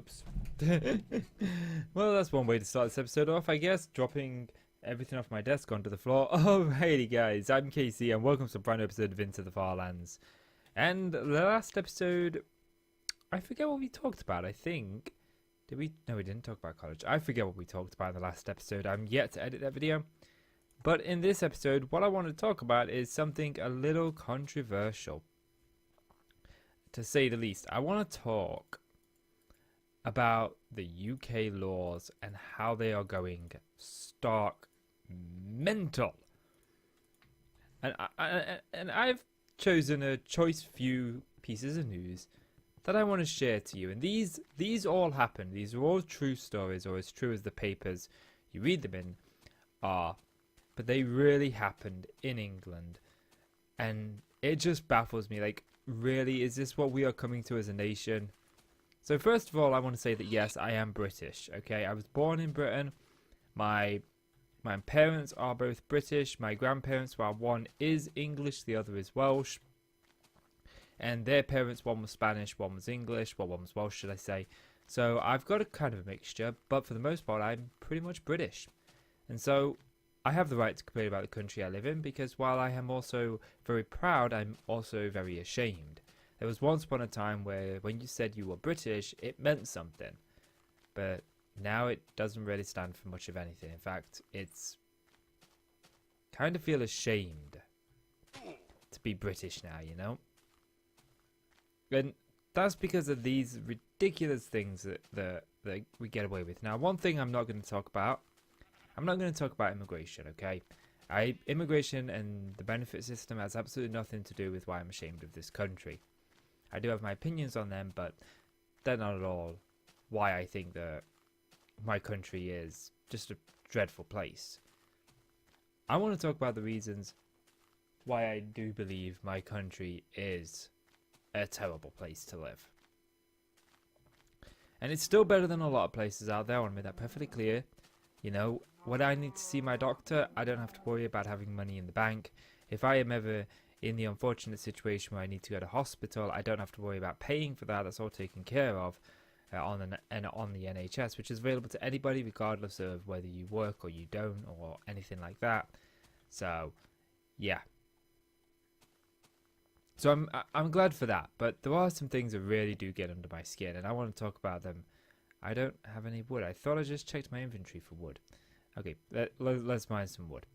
Whoops. Well, that's one way to start this episode off, I guess. Dropping everything off my desk onto the floor. Alrighty, guys. I'm Casey, and welcome to a brand new episode of Into the Farlands. And the last episode, I forget what we talked about. I think. Did we? No, we didn't talk about college. I forget what we talked about in the last episode. I'm yet to edit that video. But in this episode, what I want to talk about is something a little controversial, to say the least. I want to talk about the UK laws and how they are going stark mental. And I've chosen a choice few pieces of news that I want to share to you. And these all happened. These are all true stories, or as true as the papers you read them in are. But they really happened in England. And it just baffles me. Like, really, is this what we are coming to as a nation? So first of all, I want to say that yes, I am British. Okay, I was born in Britain. My parents are both British. My grandparents, well, one is English, the other is Welsh. And their parents, one was Spanish, one was English, well, one was Welsh, should I say. So I've got a kind of a mixture, but for the most part, I'm pretty much British. And so I have the right to complain about the country I live in, because while I am also very proud, I'm also very ashamed. There was once upon a time where when you said you were British, it meant something. But now it doesn't really stand for much of anything. In fact, it's kind of feel ashamed to be British now, you know? And that's because of these ridiculous things that we get away with. Now, one thing I'm not going to talk about immigration, okay? Immigration and the benefit system has absolutely nothing to do with why I'm ashamed of this country. I do have my opinions on them, but they're not at all why I think that my country is just a dreadful place. I want to talk about the reasons why I do believe my country is a terrible place to live. And it's still better than a lot of places out there, I want to make that perfectly clear. You know, when I need to see my doctor, I don't have to worry about having money in the bank. If I am ever in the unfortunate situation where I need to go to hospital, I don't have to worry about paying for that. That's all taken care of on the NHS, which is available to anybody regardless of whether you work or you don't or anything like that. So, yeah. So I'm glad for that, but there are some things that really do get under my skin, and I want to talk about them. I don't have any wood. I thought I just checked my inventory for wood. Okay, let's mine some wood.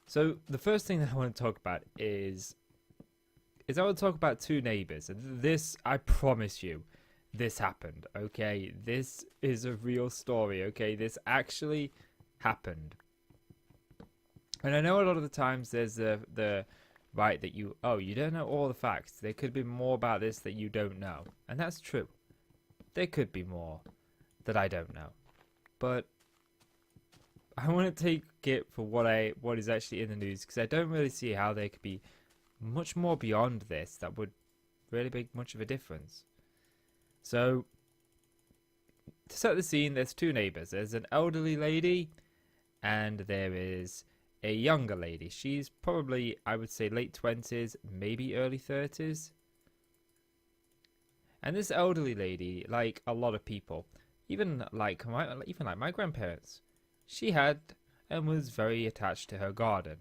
So the first thing that I want to talk about is I want to talk about two neighbors. And this, I promise you, this happened, okay? This is a real story, okay? This actually happened. And I know a lot of the times there's the right that you don't know all the facts. There could be more about this that you don't know. And that's true. There could be more that I don't know. But I want to take it for what is actually in the news, because I don't really see how there could be much more beyond this that would really make much of a difference. So, to set the scene, there's two neighbours. There's an elderly lady and there is a younger lady. She's probably, I would say, late 20s, maybe early 30s. And this elderly lady, like a lot of people, even like my grandparents, she had and was very attached to her garden.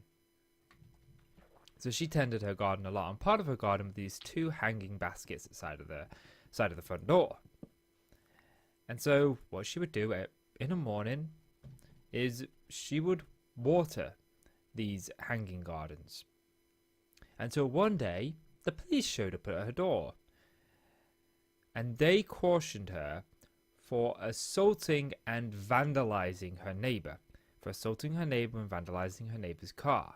So she tended her garden a lot, and part of her garden were these two hanging baskets at the side of the front door. And so what she would do in the morning is she would water these hanging gardens. Until one day, the police showed up at her door. And they cautioned her for assaulting and vandalizing her neighbour. For assaulting her neighbour and vandalizing her neighbour's car.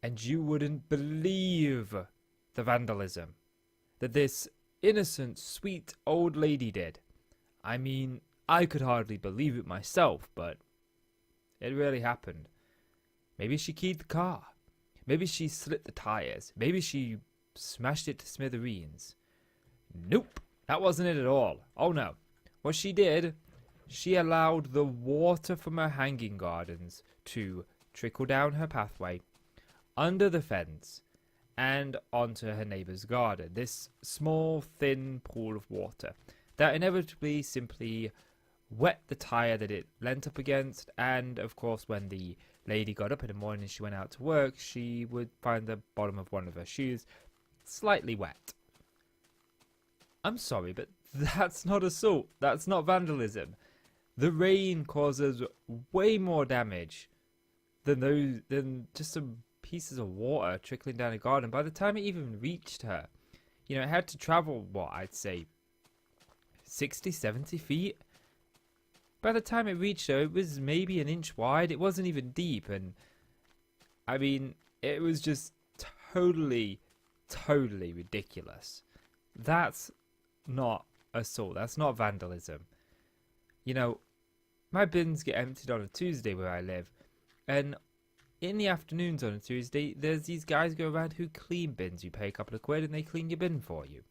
And you wouldn't believe the vandalism that this innocent, sweet old lady did. I mean, I could hardly believe it myself, but it really happened. Maybe she keyed the car. Maybe she slit the tyres. Maybe she smashed it to smithereens. Nope, that wasn't it at all. Oh no. What she did, she allowed the water from her hanging gardens to trickle down her pathway, under the fence, and onto her neighbour's garden. This small, thin pool of water that inevitably simply wet the tyre that it leant up against, and of course when the lady got up in the morning and she went out to work, she would find the bottom of one of her shoes slightly wet. I'm sorry, but that's not assault. That's not vandalism. The rain causes way more damage than just some pieces of water trickling down a garden. By the time it even reached her, it had to travel, what, I'd say 60, 70 feet. By the time it reached her, it was maybe an inch wide. It wasn't even deep. And I mean, it was just totally ridiculous. That's not assault. That's not vandalism. My bins get emptied on a Tuesday where I live. And in the afternoons on a Tuesday, there's these guys go around who clean bins. You pay a couple of quid and they clean your bin for you.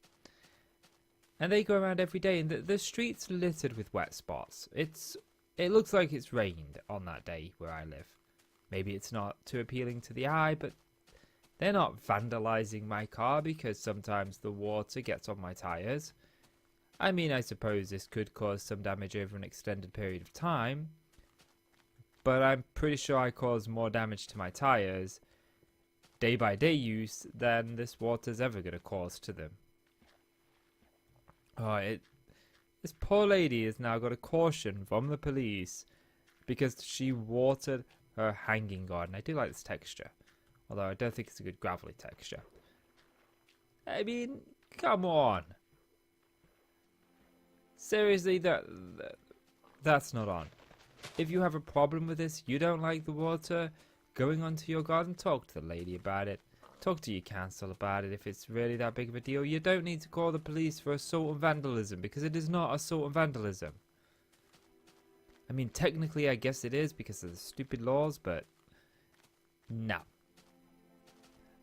And they go around every day, and the street's littered with wet spots. It looks like it's rained on that day where I live. Maybe it's not too appealing to the eye, but they're not vandalizing my car because sometimes the water gets on my tyres. I mean, I suppose this could cause some damage over an extended period of time, but I'm pretty sure I cause more damage to my tyres day by day use than this water's ever going to cause to them. This poor lady has now got a caution from the police because she watered her hanging garden. I do like this texture, although I don't think it's a good gravelly texture. I mean, come on. Seriously, that's not on. If you have a problem with this, you don't like the water going onto your garden, talk to the lady about it. Talk to your council about it if it's really that big of a deal. You don't need to call the police for assault and vandalism because it is not assault and vandalism. I mean, technically I guess it is because of the stupid laws, but no.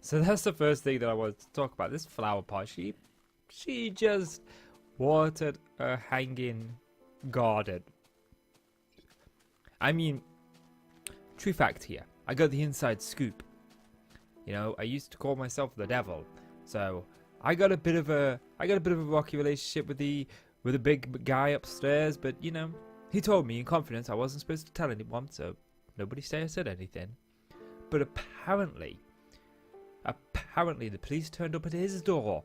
So that's the first thing that I wanted to talk about. This flower pot, she just watered a hanging garden. I mean, true fact here. I got the inside scoop. I used to call myself the devil, so I got a bit of a rocky relationship with the big guy upstairs. But he told me in confidence I wasn't supposed to tell anyone, so nobody said anything. But apparently the police turned up at his door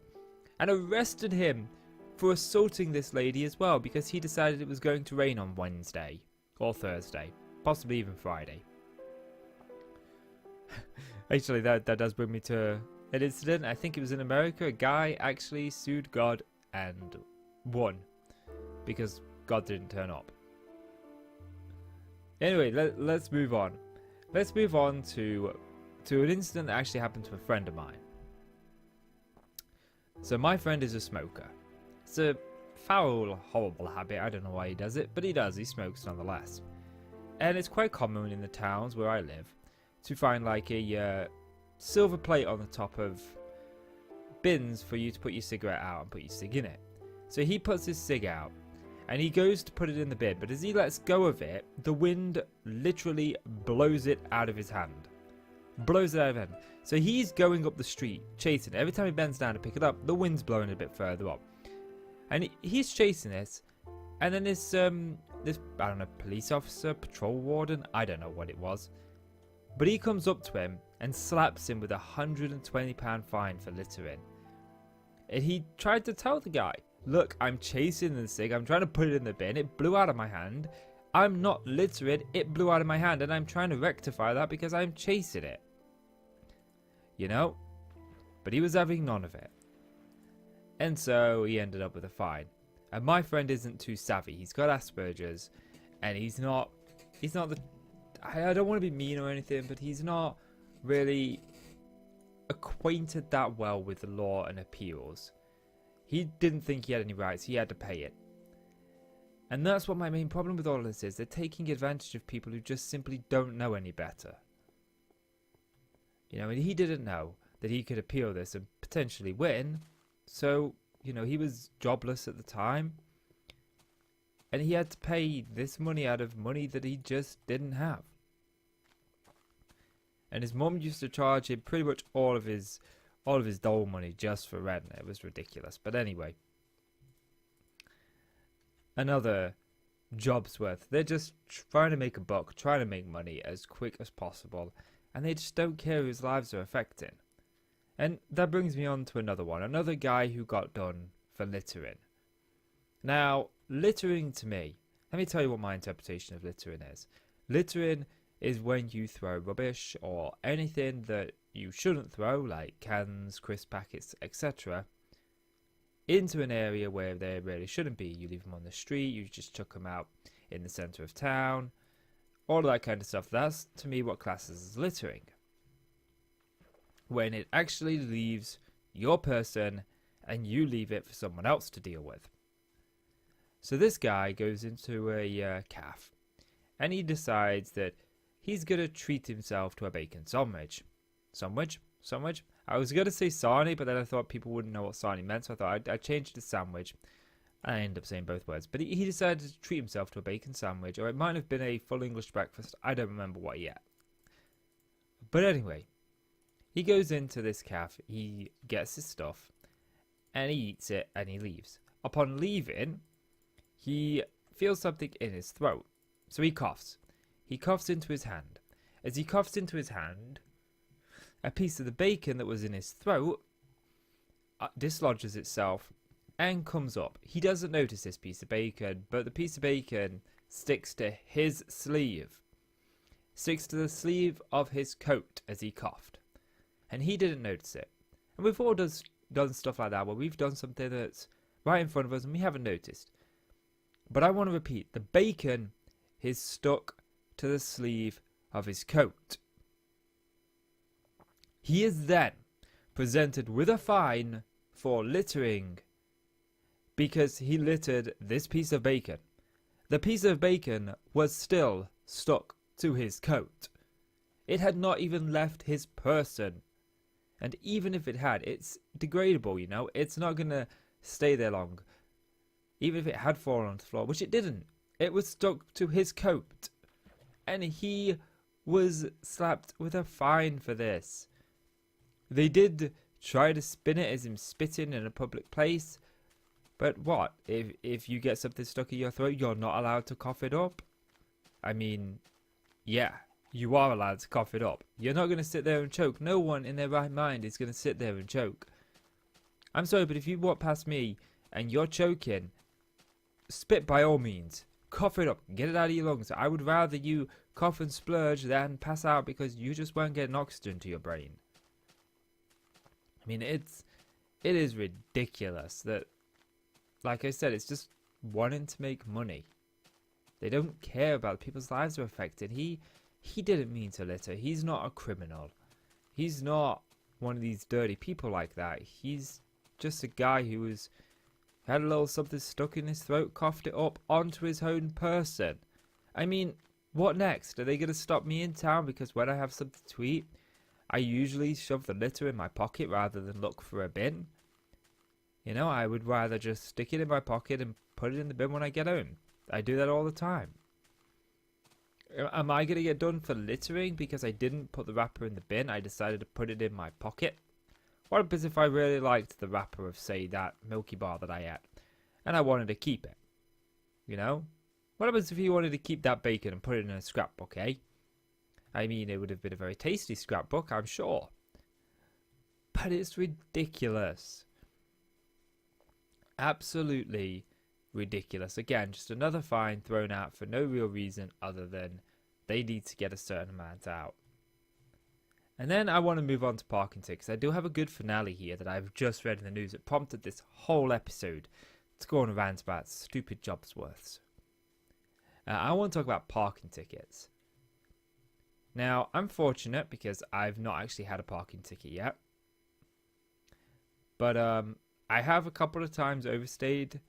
and arrested him for assaulting this lady as well because he decided it was going to rain on Wednesday or Thursday, possibly even Friday. Actually, that does bring me to an incident. I think it was in America. A guy actually sued God and won because God didn't turn up. Anyway, let's move on. Let's move on to an incident that actually happened to a friend of mine. So my friend is a smoker. It's a foul, horrible habit. I don't know why he does it, but he does. He smokes nonetheless. And it's quite common in the towns where I live to find like a silver plate on the top of bins for you to put your cigarette out and put your cig in it. So he puts his cig out and he goes to put it in the bin, but as he lets go of it, the wind literally blows it out of his hand. So he's going up the street chasing it. Every time he bends down to pick it up, the wind's blowing a bit further up. And he's chasing this, and then this I don't know, police officer, patrol warden, I don't know what it was. But he comes up to him and slaps him with a £120 fine for littering. And he tried to tell the guy, look, I'm chasing the cig, I'm trying to put it in the bin, it blew out of my hand. I'm not littering, it blew out of my hand, and I'm trying to rectify that because I'm chasing it. But he was having none of it. And so he ended up with a fine. And my friend isn't too savvy. He's got Asperger's, and he's not the, I don't want to be mean or anything, but he's not really acquainted that well with the law and appeals. He didn't think he had any rights. He had to pay it. And that's what my main problem with all of this is. They're taking advantage of people who just simply don't know any better. And he didn't know that he could appeal this and potentially win. So, he was jobless at the time. And he had to pay this money out of money that he just didn't have. And his mum used to charge him pretty much all of his all of his dole money just for rent. It was ridiculous. But anyway, another job's worth. They're just trying to make a buck, trying to make money as quick as possible, and they just don't care whose lives are affecting. And that brings me on to another one. Another guy who got done for littering. Now, littering to me, let me tell you what my interpretation of littering is. Littering is when you throw rubbish or anything that you shouldn't throw, like cans, crisp packets, etc., into an area where they really shouldn't be. You leave them on the street, you just chuck them out in the centre of town, all of that kind of stuff. That's, to me, what classes as littering. When it actually leaves your person and you leave it for someone else to deal with. So this guy goes into a cafe and he decides that he's going to treat himself to a bacon sandwich. Sandwich? I was going to say sarnie, but then I thought people wouldn't know what sarnie meant, so I thought I'd change it to sandwich. I ended up saying both words. But he decided to treat himself to a bacon sandwich, or it might have been a full English breakfast. I don't remember what yet. But anyway, he goes into this cafe, he gets his stuff, and he eats it, and he leaves. Upon leaving, he feels something in his throat, so he coughs. He coughs into his hand. As he coughs into his hand, a piece of the bacon that was in his throat dislodges itself and comes up. He doesn't notice this piece of bacon, but the piece of bacon sticks to his sleeve. Sticks to the sleeve of his coat as he coughed. And he didn't notice it. And we've all done stuff like that where we've done something that's right in front of us and we haven't noticed. But I want to repeat, the bacon is stuck to the sleeve of his coat. He is then presented with a fine for littering because he littered this piece of bacon. The piece of bacon was still stuck to his coat. It had not even left his person. And even if it had, it's degradable, you know. It's not going to stay there long. Even if it had fallen on the floor, which it didn't. It was stuck to his coat. And he was slapped with a fine for this. They did try to spin it as him spitting in a public place. But what? If you get something stuck in your throat, you're not allowed to cough it up? I mean, yeah, you are allowed to cough it up. You're not going to sit there and choke. No one in their right mind is going to sit there and choke. I'm sorry, but if you walk past me and you're choking, spit by all means. Cough it up. Get it out of your lungs. I would rather you cough and splurge than pass out because you just won't get oxygen to your brain. I mean, it is ridiculous that, like I said, it's just wanting to make money. They don't care about people's lives are affected. He didn't mean to litter. He's not a criminal. He's not one of these dirty people like that. He's just a guy who had a little something stuck in his throat, coughed it up onto his own person. I mean, what next? Are they going to stop me in town because when I have something to eat, I usually shove the litter in my pocket rather than look for a bin? You know, I would rather just stick it in my pocket and put it in the bin when I get home. I do that all the time. Am I going to get done for littering because I didn't put the wrapper in the bin? I decided to put it in my pocket. What happens if I really liked the wrapper of, say, that Milky Bar that I ate and I wanted to keep it? You know? What happens if you wanted to keep that bacon and put it in a scrapbook, eh? I mean, it would have been a very tasty scrapbook, I'm sure. But it's ridiculous. Absolutely ridiculous. Again, just another fine thrown out for no real reason other than they need to get a certain amount out. And then I want to move on to parking tickets. I do have a good finale here that I've just read in the news. It prompted this whole episode to go on a rant about stupid jobs worths. I want to talk about parking tickets. Now, I'm fortunate because I've not actually had a parking ticket yet. But I have a couple of times overstayed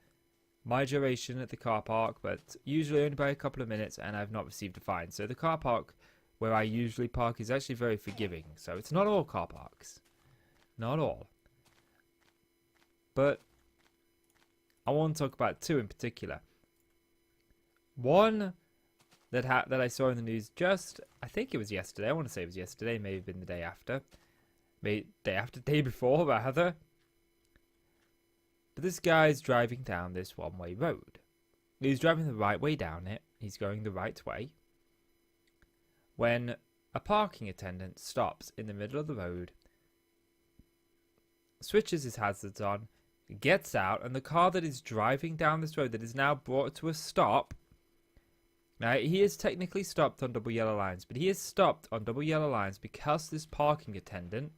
my duration at the car park, but usually only by a couple of minutes, and I've not received a fine. So the car park where I usually park is actually very forgiving. So it's not all car parks. Not all. But I want to talk about two in particular. One that I saw in the news just, I think it was yesterday. I want to say it was yesterday, maybe been the day after. Maybe day after day before, rather. But this guy's driving down this one-way road. He's driving the right way down it. He's going the right way. When a parking attendant stops in the middle of the road, switches his hazards on, gets out, and the car that is driving down this road that is now brought to a stop. Now, he is technically stopped on double yellow lines, but he is stopped on double yellow lines because this parking attendant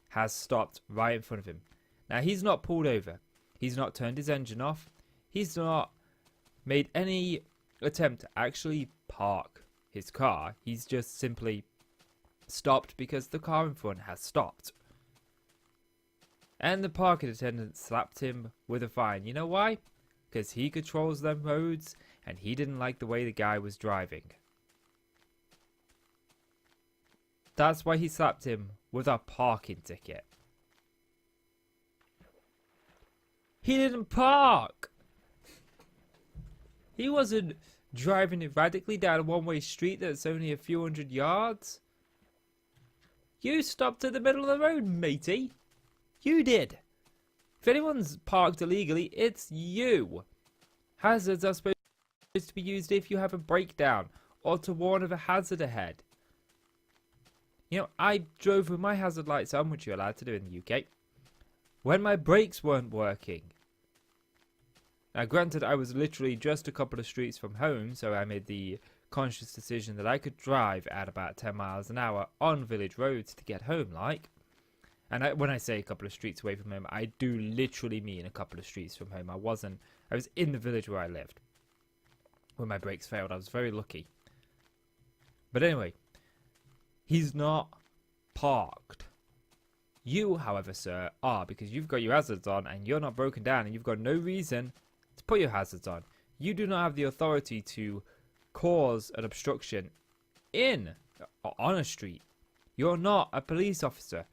has stopped right in front of him. Now, he's not pulled over. He's not turned his engine off. He's not made any attempt to actually park his car. He's just simply stopped because the car in front has stopped. And the parking attendant slapped him with a fine. You know why? Because he controls them roads and he didn't like the way the guy was driving. That's why he slapped him with a parking ticket. He didn't park. He wasn't driving erratically down a one-way street that's only a few hundred yards. You stopped in the middle of the road, matey. You did. If anyone's parked illegally, it's you. Hazards are supposed to be used if you have a breakdown or to warn of a hazard ahead. You know, I drove with my hazard lights on, which you're allowed to do in the UK, when my brakes weren't working. Now, granted, I was literally just a couple of streets from home, so I made the conscious decision that I could drive at about 10 miles an hour on village roads to get home, like. And when I say a couple of streets away from home, I do literally mean a couple of streets from home. I was in the village where I lived. When my brakes failed, I was very lucky. But anyway, he's not parked. You, however, sir, are, because you've got your hazards on and you're not broken down and you've got no reason to put your hazards on. You do not have the authority to cause an obstruction on a street. You're not a police officer.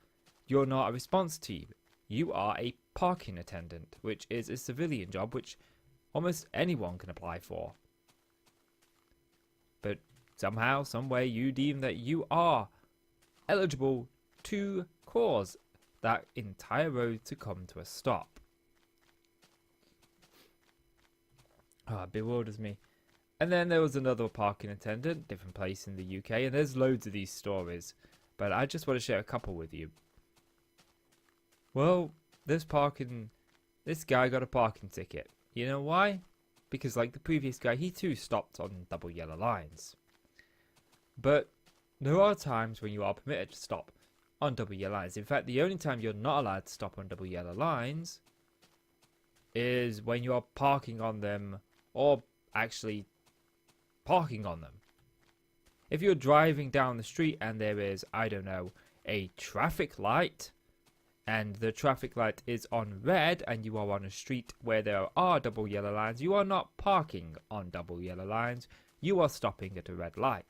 You're not a response team. You are a parking attendant, which is a civilian job which almost anyone can apply for. But somehow, some way, you deem that you are eligible to cause that entire road to come to a stop. It bewilders me. And then there was another parking attendant, different place in the UK, and there's loads of these stories, but I just want to share a couple with you. Well, this guy got a parking ticket. You know why? Because like the previous guy, he too stopped on double yellow lines. But there are times when you are permitted to stop on double yellow lines. In fact, the only time you're not allowed to stop on double yellow lines is when you are parking on them, or actually parking on them. If you're driving down the street and there is, I don't know, a traffic light, and the traffic light is on red and you are on a street where there are double yellow lines, you are not parking on double yellow lines, you are stopping at a red light.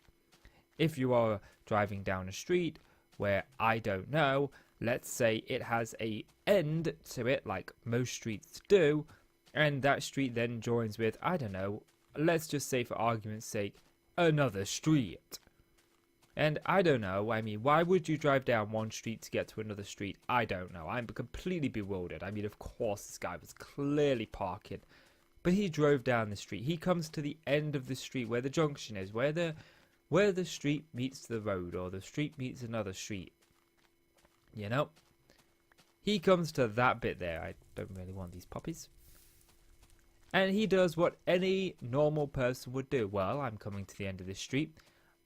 If you are driving down a street where, I don't know, let's say it has a end to it like most streets do, and that street then joins with, I don't know, let's just say for argument's sake, another street. And I don't know, I mean, why would you drive down one street to get to another street? I don't know. I'm completely bewildered. I mean, of course, this guy was clearly parking. But he drove down the street. He comes to the end of the street where the junction is, where the street meets the road, or the street meets another street. You know? He comes to that bit there. I don't really want these puppies. And he does what any normal person would do. Well, I'm coming to the end of this street.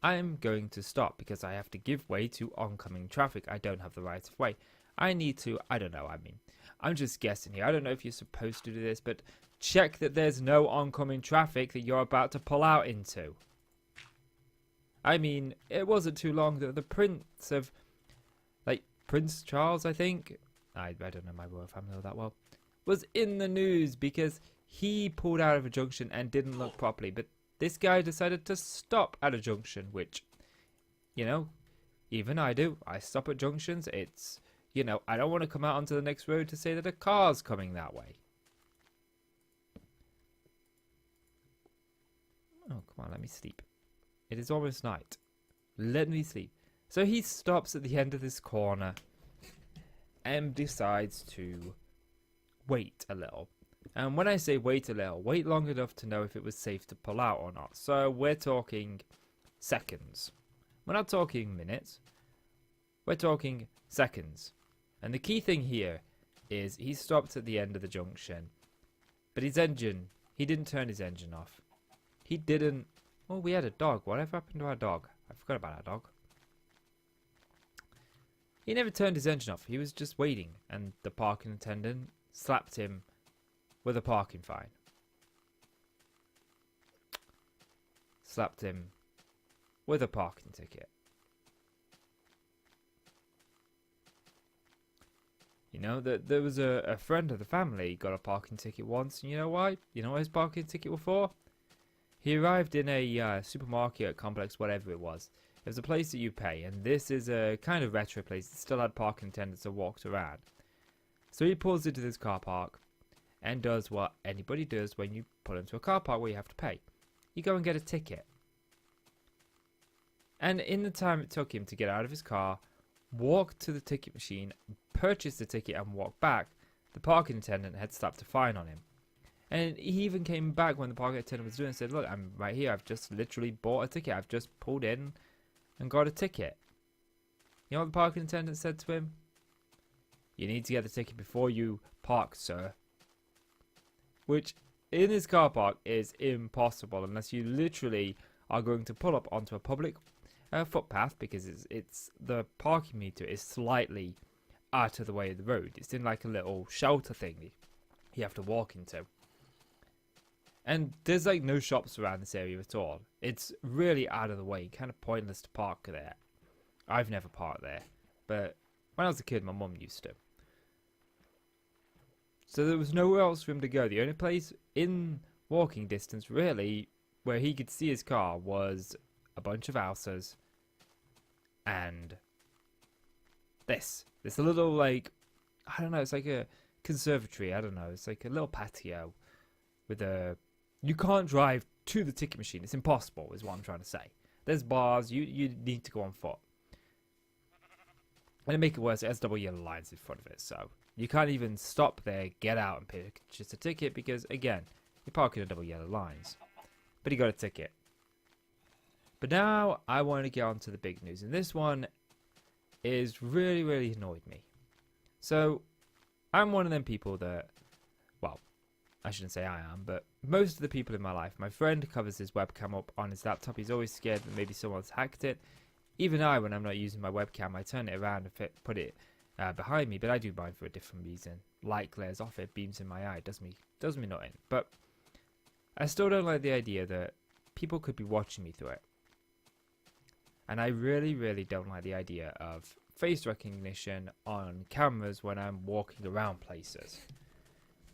I'm going to stop because I have to give way to oncoming traffic. I don't have the right of way. I need to, I don't know, I mean, I'm just guessing here. I don't know if you're supposed to do this, but check that there's no oncoming traffic that you're about to pull out into. I mean, it wasn't too long that the Prince of, like, Prince Charles, I think, I don't know my royal family all that well, was in the news because he pulled out of a junction and didn't look properly, but this guy decided to stop at a junction, which, you know, even I do. I stop at junctions. It's, you know, I don't want to come out onto the next road to say that a car's coming that way. Oh, come on, let me sleep. It is almost night. Let me sleep. So he stops at the end of this corner. and decides to wait a little. And when I say wait a little, wait long enough to know if it was safe to pull out or not. So we're talking seconds. We're not talking minutes. We're talking seconds. And the key thing here is he stopped at the end of the junction. But his engine, he didn't turn his engine off. He didn't... Oh, we had a dog. Whatever happened to our dog? I forgot about our dog. He never turned his engine off. He was just waiting. And the parking attendant slapped him with a parking fine. Slapped him with a parking ticket. You know, there was a friend of the family got a parking ticket once, and you know why? You know what his parking ticket was for? He arrived in a supermarket complex, whatever it was. It was a place that you pay, and this is a kind of retro place that still had parking attendants that walked around. So he pulls into this car park and does what anybody does when you pull into a car park where you have to pay. You go and get a ticket. And in the time it took him to get out of his car, walk to the ticket machine, purchase the ticket and walk back, the parking attendant had slapped a fine on him. And he even came back when the parking attendant was doing it and said, look, I'm right here, I've just literally bought a ticket, I've just pulled in and got a ticket. You know what the parking attendant said to him? You need to get the ticket before you park, sir. Which, in this car park, is impossible unless you literally are going to pull up onto a public footpath, because it's the parking meter is slightly out of the way of the road. It's in like a little shelter thing you have to walk into. And there's like no shops around this area at all. It's really out of the way, kind of pointless to park there. I've never parked there, but when I was a kid, my mum used to. So there was nowhere else for him to go. The only place in walking distance, really, where he could see his car was a bunch of houses and this little, like, I don't know, it's like a conservatory, I don't know, it's like a little patio with a... You can't drive to the ticket machine. It's impossible, is what I'm trying to say. There's bars. You need to go on foot. And to make it worse, it has double yellow lines in front of it. So you can't even stop there, get out and purchase a ticket because, again, you're parking at double yellow lines. But he got a ticket. But now I want to get on to the big news. And this one is really, really annoyed me. So I'm one of them people that, well, I shouldn't say I am, but most of the people in my life, my friend covers his webcam up on his laptop. He's always scared that maybe someone's hacked it. Even I, when I'm not using my webcam, I turn it around and put it behind me, but I do mine for a different reason. Light glares off it, beams in my eye, does me not in. But I still don't like the idea that people could be watching me through it. And I really, really don't like the idea of face recognition on cameras when I'm walking around places.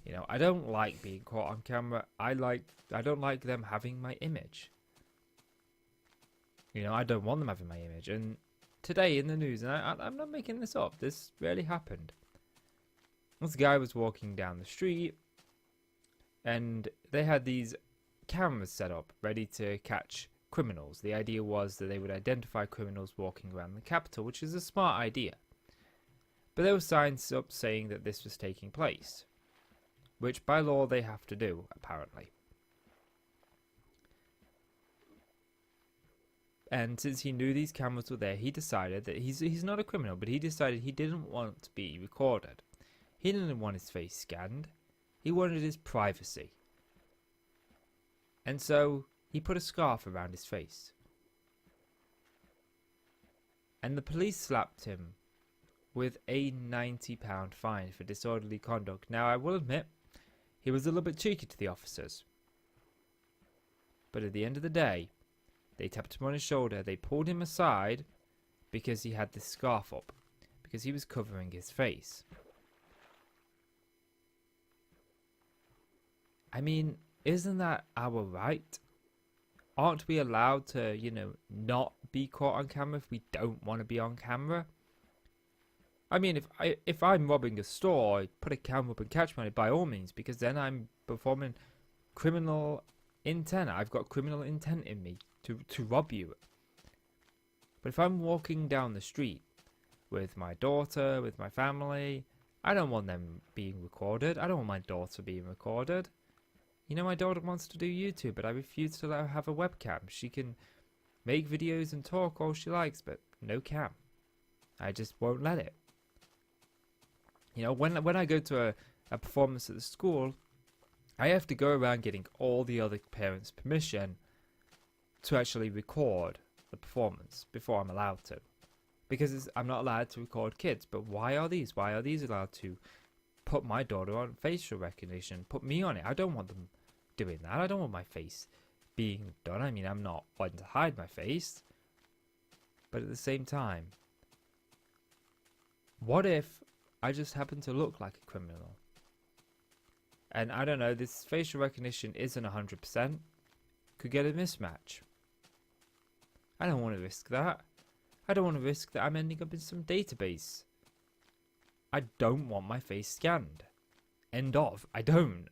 You know, I don't like being caught on camera. I don't like them having my image. You know, I don't want them having my image. And today in the news, and I'm not making this up, this really happened. This guy was walking down the street, and they had these cameras set up ready to catch criminals. The idea was that they would identify criminals walking around the capital, which is a smart idea. But there were signs up saying that this was taking place, which by law they have to do, apparently. And since he knew these cameras were there, he decided that he's not a criminal, but he decided he didn't want to be recorded. He didn't want his face scanned. He wanted his privacy. And so he put a scarf around his face. And the police slapped him with a £90 fine for disorderly conduct. Now, I will admit, he was a little bit cheeky to the officers. But at the end of the day, they tapped him on his shoulder. They pulled him aside because he had this scarf up, because he was covering his face. I mean, isn't that our right? Aren't we allowed to, you know, not be caught on camera if we don't want to be on camera? I mean, if I'm robbing a store, I put a camera up and catch me on it by all means, because then I'm performing criminal intent. I've got criminal intent in me to rob you. But if I'm walking down the street with my daughter, with my family. I don't want them being recorded. I don't want my daughter being recorded. You know, my daughter wants to do YouTube, but I refuse to let her have a webcam. She can make videos and talk all she likes, but no cam. I just won't let it. You know, when I go to a performance at the school, I have to go around getting all the other parents' permission to actually record the performance before I'm allowed to. Because I'm not allowed to record kids. But why are these? Why are these allowed to put my daughter on facial recognition? Put me on it. I don't want them doing that. I don't want my face being done. I mean, I'm not wanting to hide my face. But at the same time, what if I just happen to look like a criminal? And I don't know, this facial recognition isn't 100%. Could get a mismatch. I don't want to risk that. I don't want to risk that I'm ending up in some database. I don't want my face scanned. End of. I don't.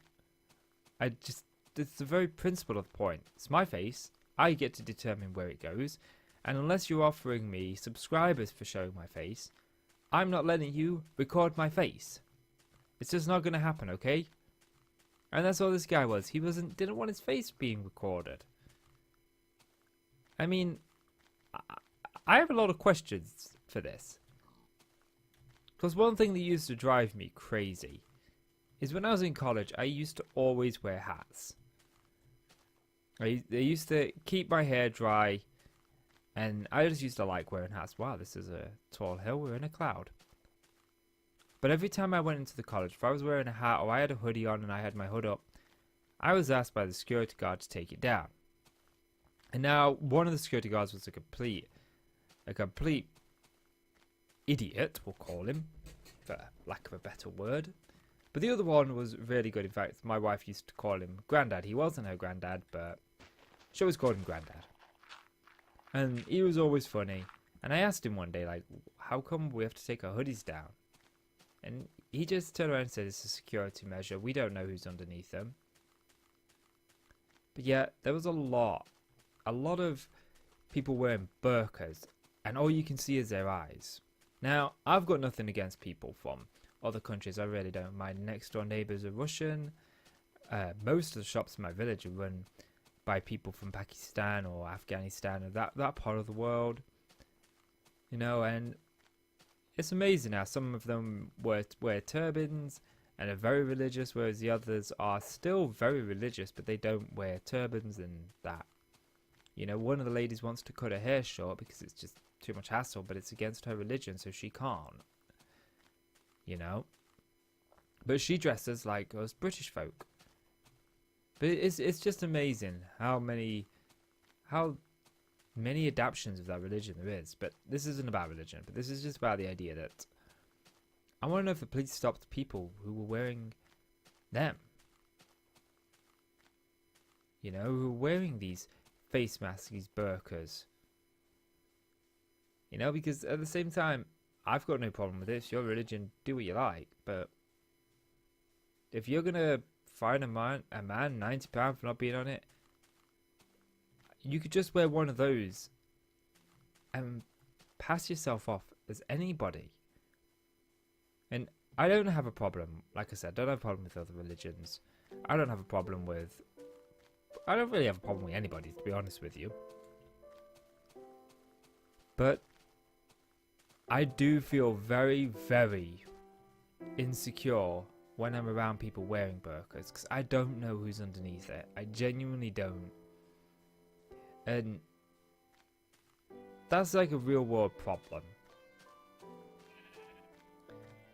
It's the very principle of the point. It's my face. I get to determine where it goes. And unless you're offering me subscribers for showing my face, I'm not letting you record my face. It's just not going to happen, okay? And that's all this guy was. He didn't want his face being recorded. I mean, I have a lot of questions for this. Because one thing that used to drive me crazy is when I was in college, I used to always wear hats. I used to keep my hair dry, and I just used to like wearing hats. Wow, this is a tall hill. We're in a cloud. But every time I went into the college, if I was wearing a hat or I had a hoodie on and I had my hood up, I was asked by the security guard to take it down. And now, one of the security guards was a complete idiot, we'll call him, for lack of a better word. But the other one was really good. In fact, my wife used to call him Grandad. He wasn't her granddad, but she always called him Grandad. And he was always funny. And I asked him one day, like, how come we have to take our hoodies down? And he just turned around and said, it's a security measure. We don't know who's underneath them. But yeah, there was a lot of people wearing burqas, and all you can see is their eyes. Now, I've got nothing against people from other countries. I really don't. My next door neighbours are Russian. Most of the shops in my village are run by people from Pakistan or Afghanistan or that part of the world. You know, and it's amazing how some of them wear turbans and are very religious, whereas the others are still very religious, but they don't wear turbans and that. You know, one of the ladies wants to cut her hair short because it's just too much hassle, but it's against her religion, so she can't. You know? But she dresses like us British folk. But it's just amazing how many adaptations of that religion there is. But this isn't about religion, but this is just about the idea that I want to know if the police stopped people who were wearing them. You know, who were wearing these face masks, these burqas. You know, because at the same time, I've got no problem with this. Your religion, do what you like. But if you're going to fine a man £90 for not being on it, you could just wear one of those and pass yourself off as anybody. And I don't have a problem, like I said, I don't have a problem with other religions. I don't really have a problem with anybody, to be honest with you. But I do feel very, very insecure when I'm around people wearing burqas, because I don't know who's underneath it. I genuinely don't. And that's like a real world problem.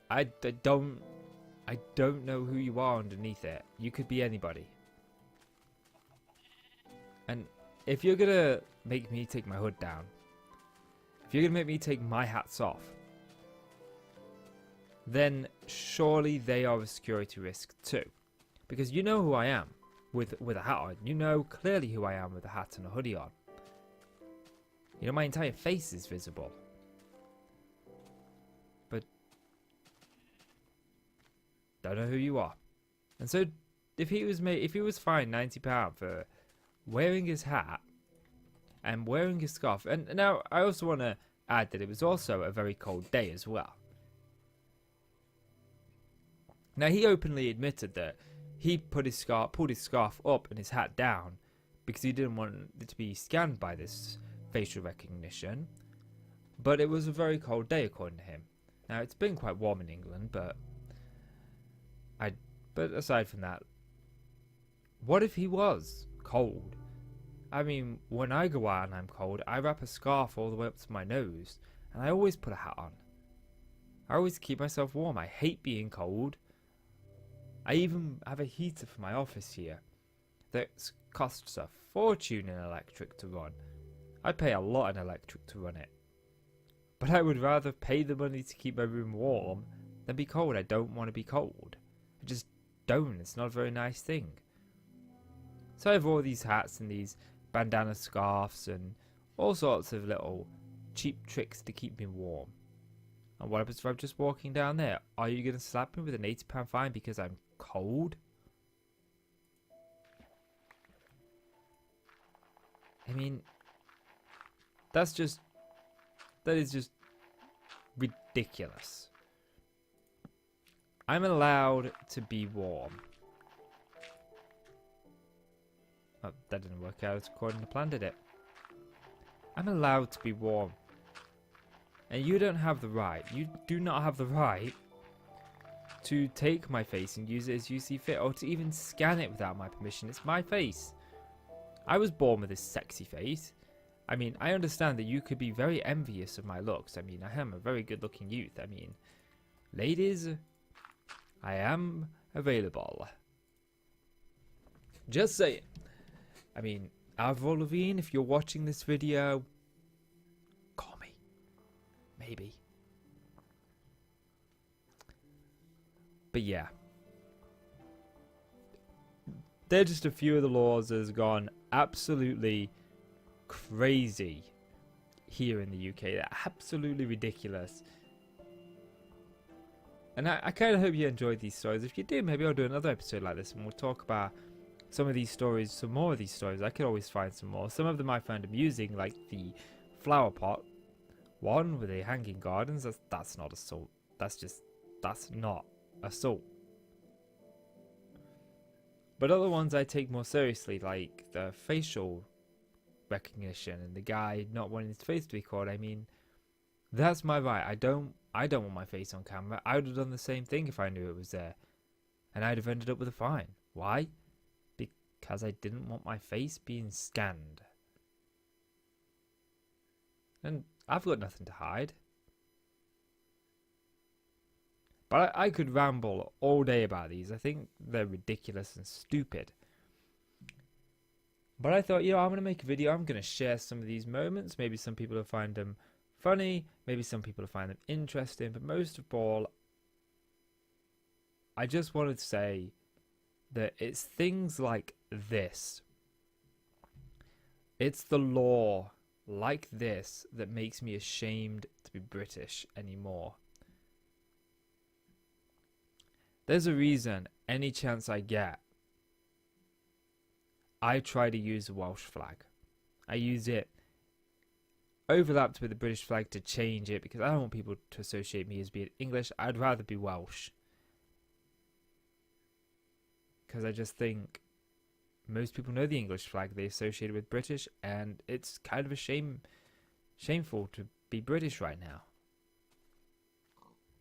I don't know who you are underneath it. You could be anybody. And if you're gonna make me take my hood down, if you're gonna make me take my hats off, then surely they are a security risk too. Because you know who I am with a hat on. You know clearly who I am with a hat and a hoodie on. You know, my entire face is visible. But don't know who you are. And so if he was fined £90 for wearing his hat and wearing his scarf, and now I also want to add that it was also a very cold day as well. Now, he openly admitted that he pulled his scarf up and his hat down because he didn't want it to be scanned by this facial recognition. But it was a very cold day, according to him. Now, it's been quite warm in England, but aside from that, what if he was cold? I mean, when I go out and I'm cold, I wrap a scarf all the way up to my nose, and I always put a hat on. I always keep myself warm. I hate being cold. I even have a heater for my office here that costs a fortune in electric to run. I pay a lot in electric to run it. But I would rather pay the money to keep my room warm than be cold. I don't want to be cold. I just don't. It's not a very nice thing. So I have all these hats and these bandana scarves and all sorts of little cheap tricks to keep me warm. And what happens if I'm just walking down there? Are you going to slap me with an £80 fine because I'm cold? I mean, that is just ridiculous. I'm allowed to be warm. Oh, that didn't work out according to plan, did it? I'm allowed to be warm. And you don't have the right, you do not have the right to take my face and use it as you see fit, or to even scan it without my permission. It's my face. I was born with this sexy face. I mean, I understand that you could be very envious of my looks. I mean, I am a very good looking youth. I mean, ladies, I am available. Just saying. I mean, Avril Lavigne, if you're watching this video, call me. Maybe. But yeah. They're just a few of the laws that has gone absolutely crazy here in the UK. They're absolutely ridiculous. And I kind of hope you enjoyed these stories. If you did, maybe I'll do another episode like this and we'll talk about some of these stories, some more of these stories. I could always find some more. Some of them I found amusing, like the flower pot one with the hanging gardens. That's not assault. That's not assault. But other ones I take more seriously, like the facial recognition and the guy not wanting his face to be caught. I mean, that's my right. I don't want my face on camera. I would have done the same thing if I knew it was there, and I'd have ended up with a fine. Why? Because I didn't want my face being scanned. And I've got nothing to hide. But I could ramble all day about these. I think they're ridiculous and stupid. But I thought, I'm going to make a video. I'm going to share some of these moments. Maybe some people will find them funny. Maybe some people will find them interesting. But most of all, I just wanted to say that it's things like this. It's the law like this that makes me ashamed to be British anymore. There's a reason any chance I get, I try to use the Welsh flag. I use it overlapped with the British flag to change it because I don't want people to associate me as being English. I'd rather be Welsh. Because I just think most people know the English flag they associate it with British, and it's kind of a shameful to be British right now.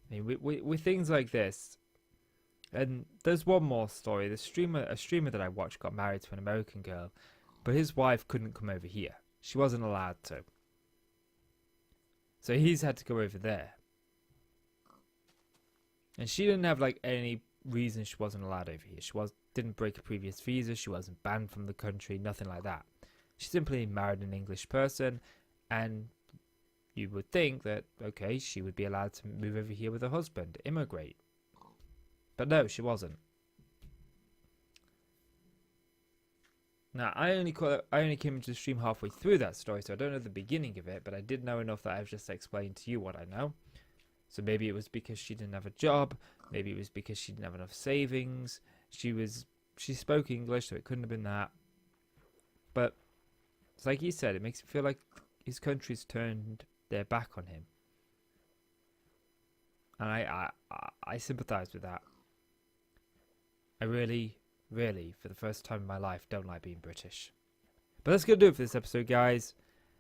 I mean, with things like this. And there's one more story. A streamer that I watched got married to an American girl, but his wife couldn't come over here. She wasn't allowed to. So he's had to go over there. And she didn't have like any reason she wasn't allowed over here. She didn't break a previous visa. She wasn't banned from the country. Nothing like that. She simply married an English person, and you would think that, okay, she would be allowed to move over here with her husband, immigrate. But no, she wasn't. Now, I only came into the stream halfway through that story, so I don't know the beginning of it, but I did know enough that I've just explained to you what I know. So maybe it was because she didn't have a job, maybe it was because she didn't have enough savings. She spoke English, so it couldn't have been that. But it's like he said, it makes it feel like his country's turned their back on him. And I sympathise with that. I really, really, for the first time in my life, don't like being British. But that's going to do it for this episode, guys.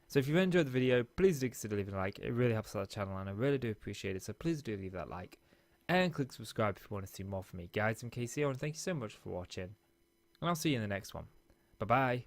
So if you've enjoyed the video, please do consider leaving a like. It really helps out the channel, and I really do appreciate it. So please do leave that like. And click subscribe if you want to see more from me. Guys, I'm KC, and thank you so much for watching. And I'll see you in the next one. Bye-bye.